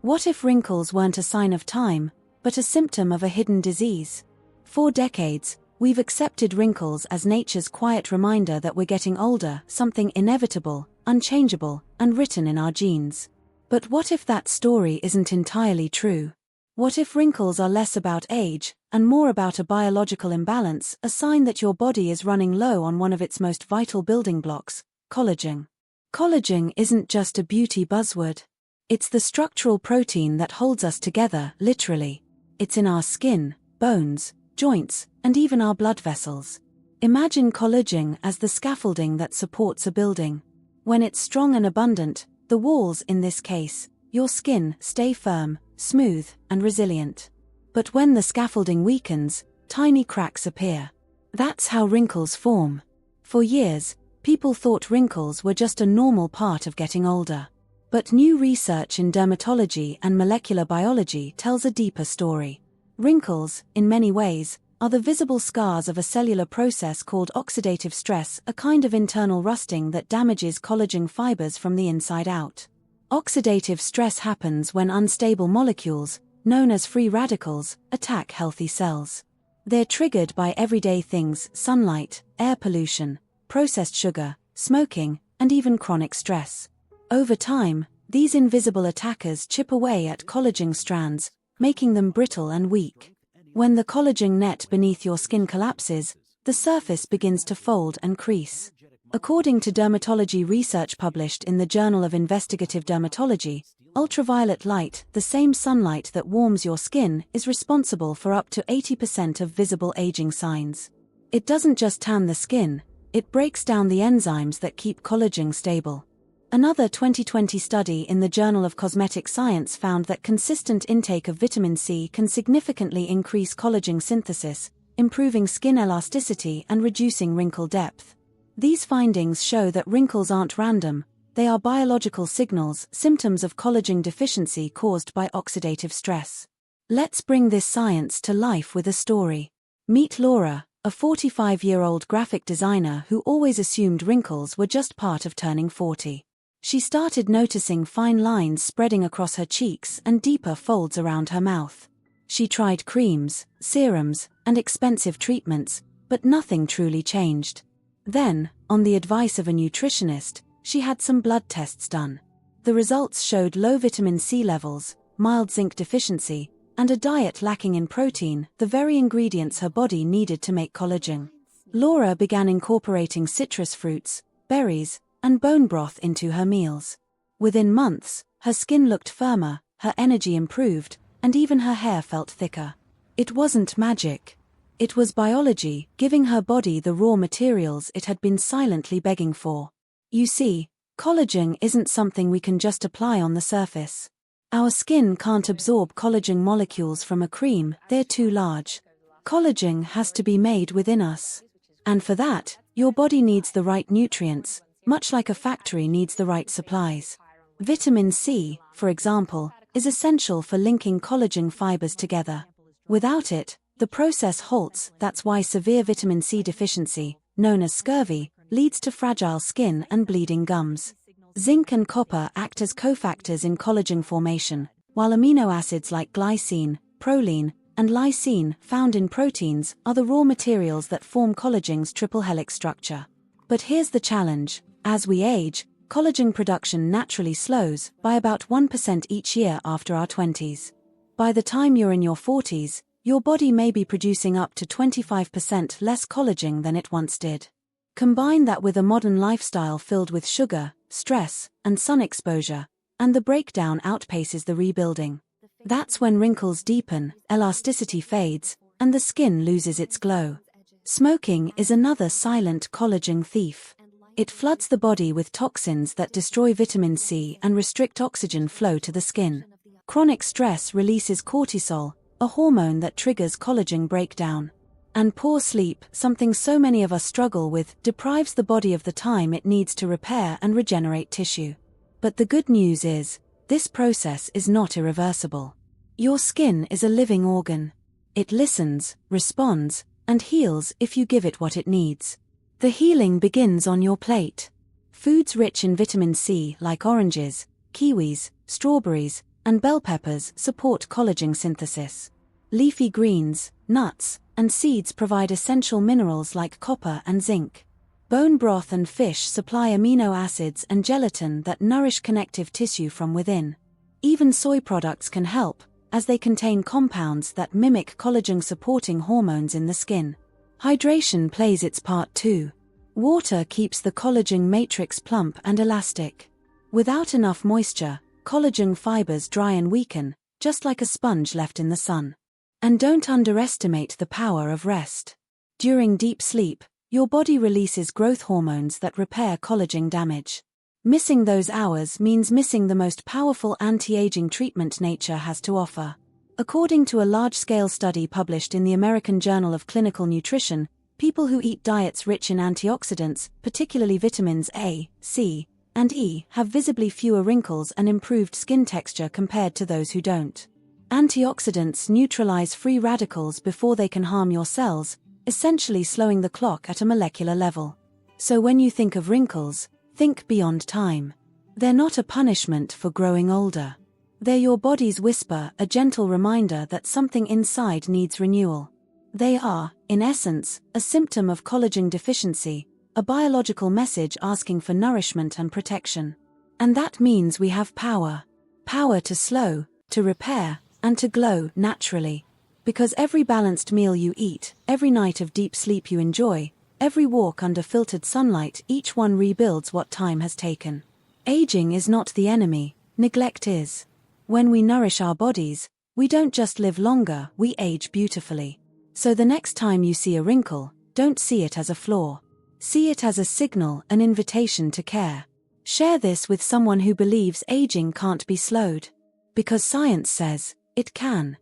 What if wrinkles weren't a sign of time, but a symptom of a hidden disease? For decades, we've accepted wrinkles as nature's quiet reminder that we're getting older, something inevitable, unchangeable, and written in our genes. But what if that story isn't entirely true? What if wrinkles are less about age, and more about a biological imbalance, a sign that your body is running low on one of its most vital building blocks, collagen? Collagen isn't just a beauty buzzword. It's the structural protein that holds us together, literally. It's in our skin, bones, joints, and even our blood vessels. Imagine collagen as the scaffolding that supports a building. When it's strong and abundant, the walls, in this case, your skin, stay firm, smooth, and resilient. But when the scaffolding weakens, tiny cracks appear. That's how wrinkles form. For years, people thought wrinkles were just a normal part of getting older. But new research in dermatology and molecular biology tells a deeper story. Wrinkles, in many ways, are the visible scars of a cellular process called oxidative stress, a kind of internal rusting that damages collagen fibers from the inside out. Oxidative stress happens when unstable molecules, known as free radicals, attack healthy cells. They're triggered by everyday things: sunlight, air pollution, processed sugar, smoking, and even chronic stress. Over time, these invisible attackers chip away at collagen strands, making them brittle and weak. When the collagen net beneath your skin collapses, the surface begins to fold and crease. According to dermatology research published in the Journal of Investigative Dermatology, ultraviolet light, the same sunlight that warms your skin, is responsible for up to 80% of visible aging signs. It doesn't just tan the skin, it breaks down the enzymes that keep collagen stable. Another 2020 study in the Journal of Cosmetic Science found that consistent intake of vitamin C can significantly increase collagen synthesis, improving skin elasticity and reducing wrinkle depth. These findings show that wrinkles aren't random, they are biological signals, symptoms of collagen deficiency caused by oxidative stress. Let's bring this science to life with a story. Meet Laura, a 45-year-old graphic designer who always assumed wrinkles were just part of turning 40. She started noticing fine lines spreading across her cheeks and deeper folds around her mouth. She tried creams, serums, and expensive treatments, but nothing truly changed. Then, on the advice of a nutritionist, she had some blood tests done. The results showed low vitamin C levels, mild zinc deficiency, and a diet lacking in protein, the very ingredients her body needed to make collagen. Laura began incorporating citrus fruits, berries, and bone broth into her meals. Within months, her skin looked firmer, her energy improved, and even her hair felt thicker. It wasn't magic. It was biology, giving her body the raw materials it had been silently begging for. You see, collagen isn't something we can just apply on the surface. Our skin can't absorb collagen molecules from a cream, they're too large. Collagen has to be made within us. And for that, your body needs the right nutrients, much like a factory needs the right supplies. Vitamin C, for example, is essential for linking collagen fibers together. Without it, the process halts. That's why severe vitamin C deficiency, known as scurvy, leads to fragile skin and bleeding gums. Zinc and copper act as cofactors in collagen formation, while amino acids like glycine, proline, and lysine, found in proteins, are the raw materials that form collagen's triple helix structure. But here's the challenge. As we age, collagen production naturally slows by about 1% each year after our 20s. By the time you're in your 40s, your body may be producing up to 25% less collagen than it once did. Combine that with a modern lifestyle filled with sugar, stress, and sun exposure, and the breakdown outpaces the rebuilding. That's when wrinkles deepen, elasticity fades, and the skin loses its glow. Smoking is another silent collagen thief. It floods the body with toxins that destroy vitamin C and restrict oxygen flow to the skin. Chronic stress releases cortisol, a hormone that triggers collagen breakdown. And poor sleep, something so many of us struggle with, deprives the body of the time it needs to repair and regenerate tissue. But the good news is, this process is not irreversible. Your skin is a living organ. It listens, responds, and heals if you give it what it needs. The healing begins on your plate. Foods rich in vitamin C like oranges, kiwis, strawberries, and bell peppers support collagen synthesis. Leafy greens, nuts, and seeds provide essential minerals like copper and zinc. Bone broth and fish supply amino acids and gelatin that nourish connective tissue from within. Even soy products can help, as they contain compounds that mimic collagen-supporting hormones in the skin. Hydration plays its part too. Water keeps the collagen matrix plump and elastic. Without enough moisture, collagen fibers dry and weaken, just like a sponge left in the sun. And don't underestimate the power of rest. During deep sleep, your body releases growth hormones that repair collagen damage. Missing those hours means missing the most powerful anti-aging treatment nature has to offer. According to a large-scale study published in the American Journal of Clinical Nutrition, people who eat diets rich in antioxidants, particularly vitamins A, C, and E, have visibly fewer wrinkles and improved skin texture compared to those who don't. Antioxidants neutralize free radicals before they can harm your cells, essentially slowing the clock at a molecular level. So when you think of wrinkles, think beyond time. They're not a punishment for growing older. They're your body's whisper, a gentle reminder that something inside needs renewal. They are, in essence, a symptom of collagen deficiency, a biological message asking for nourishment and protection. And that means we have power. Power to slow, to repair, and to glow naturally. Because every balanced meal you eat, every night of deep sleep you enjoy, every walk under filtered sunlight, each one rebuilds what time has taken. Aging is not the enemy, neglect is. When we nourish our bodies, we don't just live longer, we age beautifully. So the next time you see a wrinkle, don't see it as a flaw. See it as a signal, an invitation to care. Share this with someone who believes aging can't be slowed. Because science says, it can.